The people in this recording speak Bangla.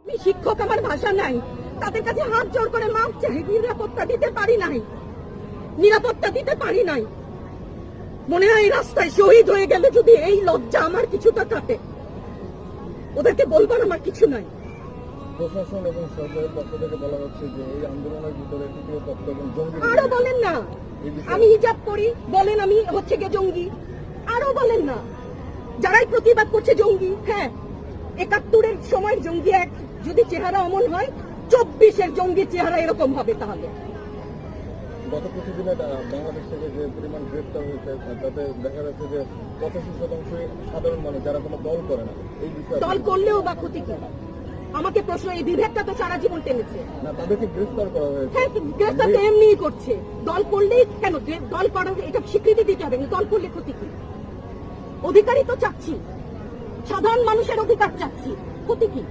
আমি শিক্ষক, আমার ভাষা নাই, তাদের কাছে হাত জোর করে মাপ চাই। নিরাপত্তা দিতে পারি নাই, নিরাপত্তা দিতে পারি নাই। মনে হয় রাস্তায় শহীদ হয়ে গেলে যদি এই লজ্জা আমার কিছুটা কাটে, ওদেরকে বলবার আমার কিছু নাই। প্রশাসন এবং সরকারের পক্ষ থেকে বলা হচ্ছে যে এই আন্দোলনের ভিতরে তৃতীয় পক্ষ এবং জঙ্গি। আরো বলেন না, আমি হিজাব করি বলেন আমি হচ্ছে গিয়ে জঙ্গি। আরো বলেন না, যারাই প্রতিবাদ করছে জঙ্গি। হ্যাঁ, ৭১-এর সময় জঙ্গি এক যদি চেহারা অমন হয়, ২৪-এর জঙ্গি চেহারা এরকম হবে। তাহলে গত প্রতিদিনে বাংলাদেশ থেকে যে পরিমাণ গ্রেফতার হয়েছে তাতে দেখা যাচ্ছে যে ৮৫% সাধারণ মানুষ যারা কোনো দল করে না। এই বিষয়ে দল করলেও বা ক্ষতি কি? আমাকে প্রশ্ন, এই বিভেদটা তো সারা জীবন টেনেছে না, তাদেরকে গ্রেফতার করা হয়েছে। হ্যাঁ, গ্রেফতার তো এমনিই করছে। দল করলেই কেন? দল করার এটা স্বীকৃতি দিতে হবে। দল করলে ক্ষতি কি? অধিকারই তো চাচ্ছি, সাধারণ মানুষের অধিকার চাচ্ছি, ক্ষতি কি?